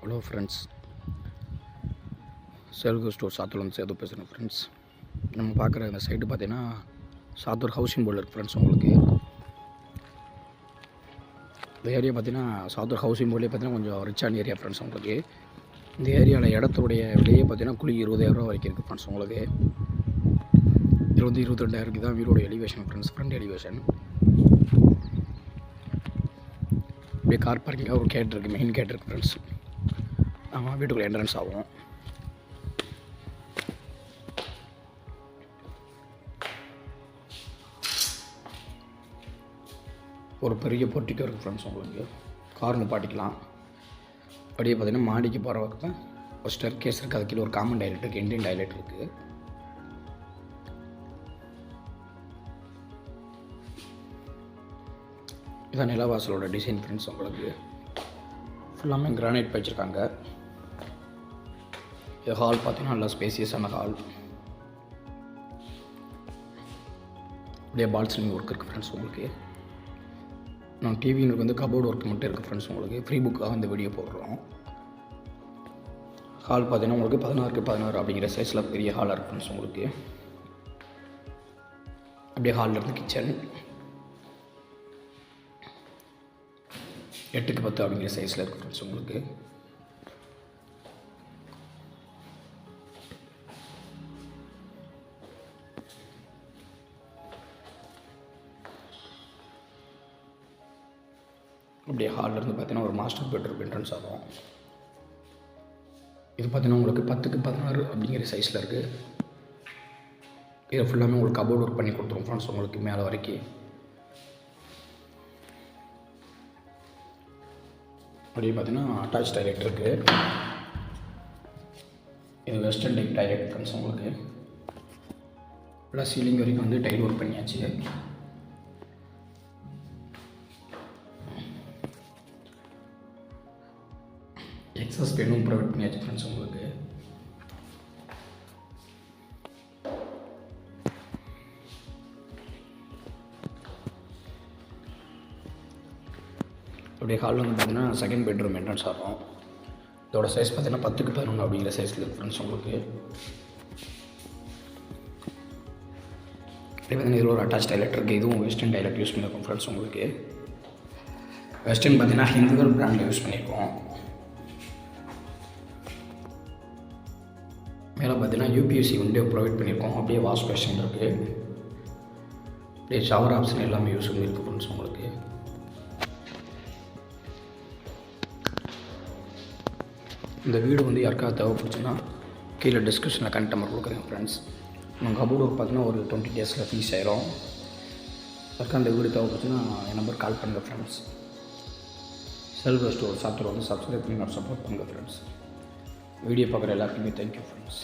Hello friends, செல்கு store சாத்தூர்லேருந்து Setu பேசுகிறேன் friends. நம்ம பார்க்குற இந்த சைட்டு பார்த்தீங்கன்னா சாத்தூர் ஹவுசிங் போர்டில் இருக்குது ஃப்ரெண்ட்ஸ். உங்களுக்கு இந்த ஏரியா பார்த்தீங்கன்னா சாத்தூர் ஹவுசிங் போர்ட்லேயே பார்த்தீங்கன்னா கொஞ்சம் ரிச்சான ஏரியா ஃப்ரெண்ட்ஸ். உங்களுக்கு இந்த ஏரியாவில் இடத்துடைய விலையே பார்த்தீங்கன்னா குழி 20,000 வரைக்கும் இருக்குது ஃப்ரெண்ட்ஸ். உங்களுக்கு 22,000 தான் வீடோட எலிவேஷன் ஃப்ரெண்ட்ஸ். ஃப்ரண்ட் எலிவேஷன் அப்படியே கார் பார்க்கிங்காக ஒரு கேட் இருக்குது, மெயின் கேட் இருக்குது ஃப்ரெண்ட்ஸ். ஆமாம், வீட்டுக்குள்ளே என்ட்ரன்ஸ் ஆகும். ஒரு பெரிய பொட்டிக்கோ இருக்குது ஃப்ரெண்ட்ஸ். உங்களுக்கு கார் நிப்பாட்டிக்கலாம். அப்படியே பார்த்தீங்கன்னா மாடிக்கு போகிற வரைக்கும் ஒரு ஸ்டெர் கேஸ் இருக்குது. அது கீழே ஒரு காமன் டாய்லெட் இருக்குது, இண்டியன் டாய்லெட் இருக்குது. இதான் நிலவாசலோட டிசைன் ஃப்ரெண்ட்ஸ். உங்களுக்கு ஃபுல்லாமே கிரானைட் வச்சுருக்காங்க. இது ஹால் பார்த்தீங்கன்னா நல்லா ஸ்பேசியஸான ஹால். அப்படியே பால் சீலிங் ஒர்க் இருக்குது ஃப்ரெண்ட்ஸ். உங்களுக்கு நான் டிவிங்களுக்கு வந்து கபோர்டு ஒர்க் மட்டும் இருக்குது ஃப்ரெண்ட்ஸ். உங்களுக்கு ஃப்ரீ புக்காக இந்த வீடியோ போடுறோம். ஹால் பார்த்தீங்கன்னா உங்களுக்கு 16x16 அப்படிங்கிற சைஸில் பெரிய ஹாலாக இருக்குது ஃப்ரெண்ட்ஸ். உங்களுக்கு அப்படியே ஹாலில் இருந்து கிச்சன் 8x10 அப்படிங்கிற சைஸில் இருக்குது ஃப்ரெண்ட்ஸ். உங்களுக்கு அப்படியே ஹாலில் இருந்து பார்த்தீங்கன்னா ஒரு மாஸ்டர் பெட்ரூம் என்ட்ரன்ஸ் ஆகும். இது பார்த்தீங்கன்னா உங்களுக்கு 10x16 அப்படிங்கிற சைஸில் இருக்குது. இதை ஃபுல்லாமே உங்களுக்கு கபோர்டு ஒர்க் பண்ணி கொடுத்துரும் ஃப்ரெண்ட்ஸ். உங்களுக்கு மேலே வரைக்கும் அப்படியே பார்த்தீங்கன்னா அட்டாச் டாய்லெட் இருக்குது. இது வெஸ்டர்ன் டைப் டாய்லெட் ஃப்ரெண்ட்ஸ். உங்களுக்கு ப்ளஸ் சீலிங் வரைக்கும் வந்து டைல் ஒர்க் பண்ணியாச்சு. எக்ஸஸ் பெண்ணும் ப்ரொவைட் பண்ணியாச்சு ஃப்ரெண்ட்ஸ். உங்களுக்கு அப்படியே ஹாலில் வந்து பார்த்தீங்கன்னா செகண்ட் பெட்ரூம் என்ட்ரன்ஸ் ஆகும். இதோட சைஸ் பார்த்தீங்கன்னா 10x11 அப்படிங்கிற சைஸில் இருக்குது ஃப்ரெண்ட்ஸ். உங்களுக்கு அப்படியே பார்த்தீங்கன்னா இதில் ஒரு அட்டாச் டாய்லெட் இருக்குது. இதுவும் வெஸ்டர்ன் டாய்லெட் யூஸ் பண்ணியிருக்கோம் ஃப்ரெண்ட்ஸ். உங்களுக்கு வெஸ்டர்ன் பார்த்தீங்கன்னா ஹிந்துவர் பிராண்டில் யூஸ் பண்ணியிருக்கோம். மேலே பார்த்தீங்கன்னா யூபிஎஸ்சி விண்டோ ப்ரொவைட் பண்ணியிருக்கோம். அப்படியே வாஷ் பேஷன் இருக்குது. அப்படியே ஷவர் ஆப்ஷன் எல்லாமே யூஸ் பண்ணியிருக்கு ஃப்ரெண்ட்ஸ். உங்களுக்கு இந்த வீடு வந்து யாருக்காவது தேவைப்படுச்சுன்னா கீழே டிஸ்கிரிப்ஷனில் கனெக்ட் நம்பர் கொடுக்குறேன் ஃப்ரெண்ட்ஸ். நம்ம கபோர்டு பார்த்தீங்கன்னா ஒரு 20 டேஸில் ஃபீஸ் ஆயிரும். யாருக்கா அந்த வீடு தேவைப்படுச்சுன்னா என் நம்பர் கால் பண்ணுங்கள் ஃப்ரெண்ட்ஸ். செல்கு ஸ்டோர் சாத்தூர் வந்து சப்ஸ்கிரைப் பண்ணி நான் சப்போர்ட் பண்ணுங்கள் ஃப்ரெண்ட்ஸ். வீடியோ பார்க்குற எல்லாருக்குமே தேங்க்யூ ஃப்ரெண்ட்ஸ்.